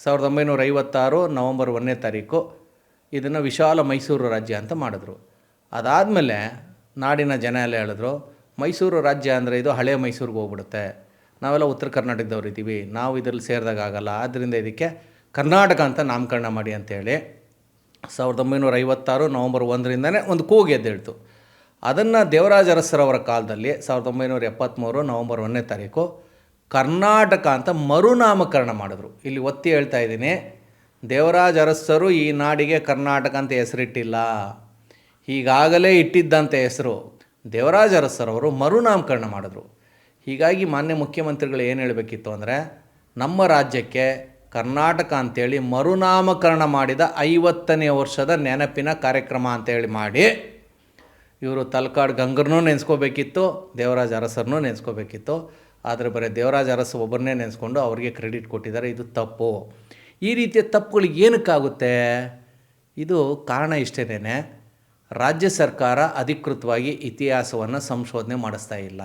1956 November 1ನೇ ತಾರೀಕು ಇದನ್ನು ವಿಶಾಲ ಮೈಸೂರು ರಾಜ್ಯ ಅಂತ ಮಾಡಿದ್ರು. ಅದಾದಮೇಲೆ ನಾಡಿನ ಜನ ಎಲ್ಲ ಹೇಳಿದ್ರು, ಮೈಸೂರು ರಾಜ್ಯ ಅಂದರೆ ಇದು ಹಳೆ ಮೈಸೂರಿಗೆ ಹೋಗ್ಬಿಡುತ್ತೆ, ನಾವೆಲ್ಲ ಉತ್ತರ ಕರ್ನಾಟಕದವ್ರು ಇದ್ದೀವಿ, ನಾವು ಇದರಲ್ಲಿ ಸೇರಿದಾಗಲ್ಲ, ಆದ್ದರಿಂದ ಇದಕ್ಕೆ ಕರ್ನಾಟಕ ಅಂತ ನಾಮಕರಣ ಮಾಡಿ ಅಂತೇಳಿ 1956 ನವಂಬರ್ 1ರಿಂದನೇ ಒಂದು ಕೂಗು ಎದ್ದೇಳ್ತು. ಅದನ್ನು ದೇವರಾಜ ಅರಸರವರ ಕಾಲದಲ್ಲಿ 1973 ನವಂಬರ್ 1ನೇ ತಾರೀಕು ಕರ್ನಾಟಕ ಅಂತ ಮರುನಾಮಕರಣ ಮಾಡಿದ್ರು. ಇಲ್ಲಿ ಒತ್ತಿ ಹೇಳ್ತಾ ಇದ್ದೀನಿ, ದೇವರಾಜ ಅರಸರು ಈ ನಾಡಿಗೆ ಕರ್ನಾಟಕ ಅಂತ ಹೆಸರಿಟ್ಟಿಲ್ಲ, ಈಗಾಗಲೇ ಇಟ್ಟಿದ್ದಂಥ ಹೆಸರು ದೇವರಾಜ ಅರಸರವರು ಮರುನಾಮಕರಣ ಮಾಡಿದ್ರು. ಹೀಗಾಗಿ ಮಾನ್ಯ ಮುಖ್ಯಮಂತ್ರಿಗಳು ಏನು ಹೇಳಬೇಕಿತ್ತು ಅಂದರೆ, ನಮ್ಮ ರಾಜ್ಯಕ್ಕೆ ಕರ್ನಾಟಕ ಅಂಥೇಳಿ ಮರುನಾಮಕರಣ ಮಾಡಿದ 50ನೇ ವರ್ಷದ ನೆನಪಿನ ಕಾರ್ಯಕ್ರಮ ಅಂತೇಳಿ ಮಾಡಿ ಇವರು ತಲಕಾಡು ಗಂಗರನ್ನೂ ನೆನೆಸ್ಕೋಬೇಕಿತ್ತು, ದೇವರಾಜ ಅರಸರನ್ನೂ ನೆನೆಸ್ಕೋಬೇಕಿತ್ತು. ಆದರೆ ಬರೀ ದೇವರಾಜ ಅರಸು ಒಬ್ಬರನ್ನೇ ನೆನೆಸ್ಕೊಂಡು ಅವರಿಗೆ ಕ್ರೆಡಿಟ್ ಕೊಟ್ಟಿದ್ದಾರೆ. ಇದು ತಪ್ಪು. ಈ ರೀತಿಯ ತಪ್ಪುಗಳು ಏನಕ್ಕಾಗುತ್ತೆ? ಇದು ಕಾರಣ ಇಷ್ಟೇನೆ, ರಾಜ್ಯ ಸರ್ಕಾರ ಅಧಿಕೃತವಾಗಿ ಇತಿಹಾಸವನ್ನು ಸಂಶೋಧನೆ ಮಾಡಿಸ್ತಾ ಇಲ್ಲ.